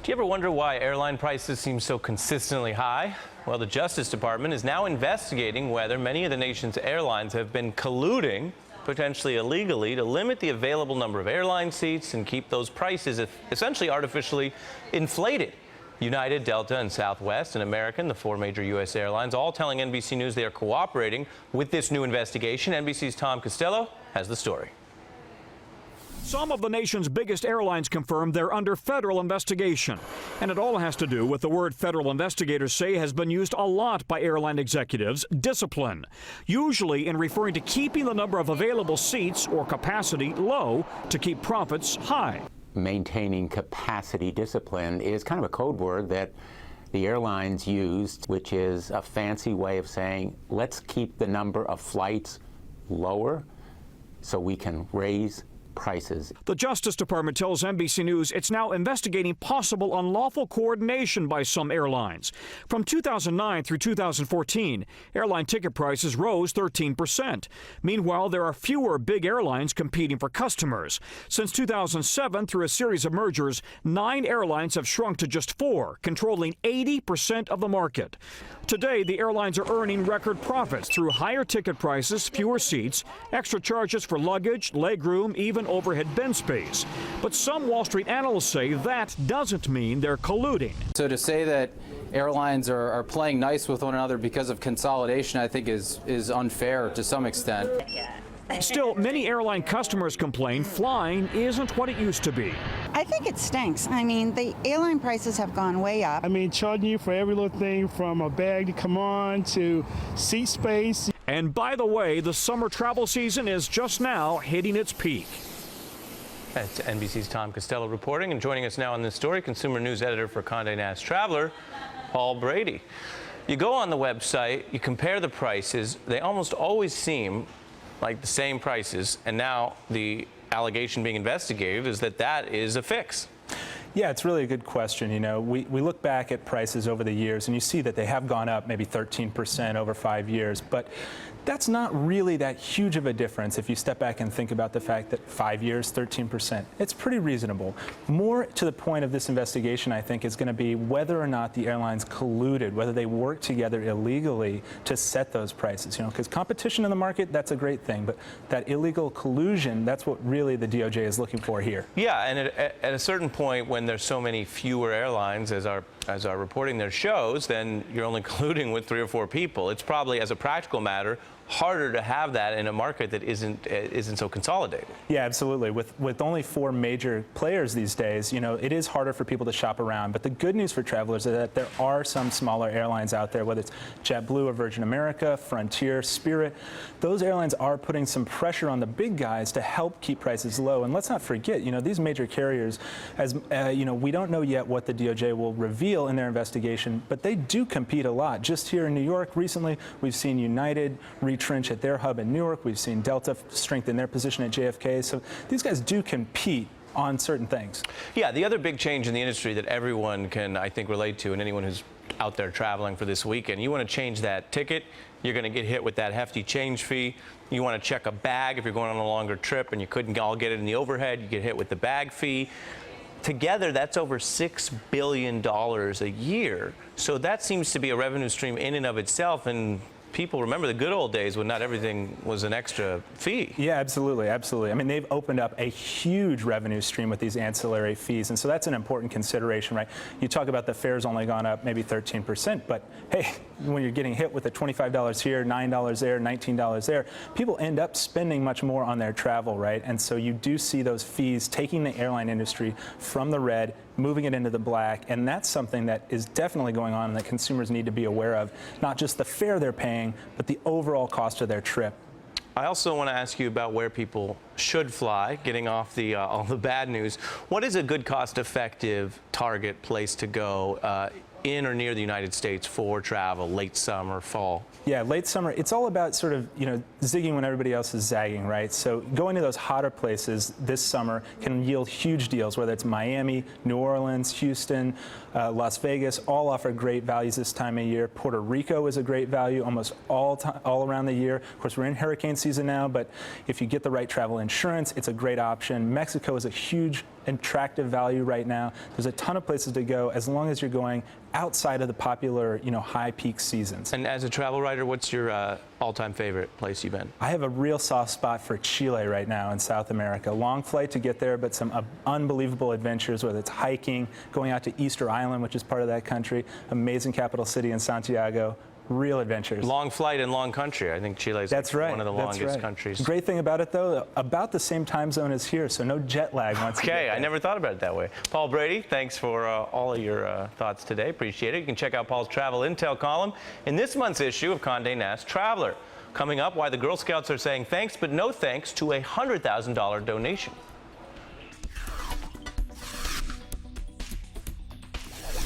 Do you ever wonder why airline prices seem so consistently high? Well, the Justice Department is now investigating whether many of the nation's airlines have been colluding, potentially illegally, to limit the available number of airline seats and keep those prices essentially artificially inflated. United, Delta, and Southwest and American, the four major U.S. airlines, all telling NBC News they are cooperating with this new investigation. NBC's Tom Costello has the story. Some of the nation's biggest airlines confirmed they're under federal investigation. And it all has to do with the word federal investigators say has been used a lot by airline executives, discipline, usually in referring to keeping the number of available seats or capacity low to keep profits high. Maintaining capacity discipline is kind of a code word that the airlines used, which is a fancy way of saying, let's keep the number of flights lower so we can raise prices. The Justice Department tells NBC News it's now investigating possible unlawful coordination by some airlines. From 2009 through 2014, airline ticket prices rose 13%. Meanwhile, there are fewer big airlines competing for customers. Since 2007, through a series of mergers, 9 airlines have shrunk to just 4, controlling 80% of the market. Today, the airlines are earning record profits through higher ticket prices, fewer seats, extra charges for luggage, legroom, even overhead bin space. But some Wall Street analysts say that doesn't mean they're colluding. So to say that airlines are playing nice with one another because of consolidation, I think is unfair to some extent. Still, many airline customers complain flying isn't what it used to be. I think it stinks. I mean, the airline prices have gone way up. I mean, charging you for every little thing from a bag to come on to seat space. And by the way, the summer travel season is just now hitting its peak. That's NBC's Tom Costello reporting, and joining us now on this story, consumer news editor for Conde Nast Traveler, Paul Brady. You go on the website, you compare the prices, they almost always seem like the same prices, and now the allegation being investigated is that that is a fix. Yeah, it's really a good question. You know, we look back at prices over the years and you see that they have gone up maybe 13% over 5 years, but that's not really that huge of a difference if you step back and think about the fact that 5 years, 13%. It's pretty reasonable. More to the point of this investigation, I think, is going to be whether or not the airlines colluded, whether they worked together illegally to set those prices. You know, because competition in the market, that's a great thing, but that illegal collusion, that's what really the DOJ is looking for here. Yeah, and at a certain point, when there's so many fewer airlines as our reporting there shows, then you're only colluding with 3 or 4 people. It's probably, as a practical matter, harder to have that in a market that isn't so consolidated. Yeah, absolutely. With only 4 major players these days, you know, it is harder for people to shop around. But the good news for travelers is that there are some smaller airlines out there, whether it's JetBlue or Virgin America, Frontier, Spirit. Those airlines are putting some pressure on the big guys to help keep prices low. And let's not forget, you know, these major carriers, as you know, we don't know yet what the DOJ will reveal in their investigation, but they do compete a lot. Just here in New York recently, we've seen United retrench at their hub in Newark. We've seen Delta strengthen their position at JFK. So these guys do compete on certain things. Yeah, the other big change in the industry that everyone can, I think, relate to, and anyone who's out there traveling for this weekend, you want to change that ticket, you're going to get hit with that hefty change fee. You want to check a bag if you're going on a longer trip and you couldn't all get it in the overhead, you get hit with the bag fee. Together, that's over $6 billion a year. So that seems to be a revenue stream in and of itself. And people remember the good old days when not everything was an extra fee. Yeah, absolutely, absolutely. I mean, they've opened up a huge revenue stream with these ancillary fees, and so that's an important consideration, right? You talk about the fares only gone up maybe 13%, but hey, when you're getting hit with the $25 here, $9 there, $19 there, people end up spending much more on their travel, right? And so you do see those fees taking the airline industry from the red, moving it into the black, and that's something that is definitely going on and that consumers need to be aware of, not just the fare they're paying, but the overall cost of their trip. I also want to ask you about where people should fly, getting off the all the bad news. What is a good, cost-effective target place to go in or near the United States for travel, late summer, fall? Yeah, late summer, it's all about sort of, you know, zigging when everybody else is zagging, right? So going to those hotter places this summer can yield huge deals, whether it's Miami, New Orleans, Houston, Las Vegas, all offer great values this time of year. Puerto Rico is a great value almost all around the year. Of course, we're in hurricane season now, but if you get the right travel insurance, it's a great option. Mexico is a huge attractive value right now. There's a ton of places to go as long as you're going outside of the popular, high peak seasons. And as a travel writer, what's your all-time favorite place you've been? I have a real soft spot for Chile right now in South America. Long flight to get there, but some unbelievable adventures, whether it's hiking, going out to Easter Island, which is part of that country, amazing capital city in Santiago. Real adventures. Long flight and long country. I think Chile is one of the longest countries. Great thing about it, though, about the same time zone as here, so no jet lag once you get there. I never thought about it that way. Paul Brady, thanks for all of your thoughts today. Appreciate it. You can check out Paul's travel intel column in this month's issue of Conde Nast Traveler. Coming up, why the Girl Scouts are saying thanks but no thanks to a $100,000 donation.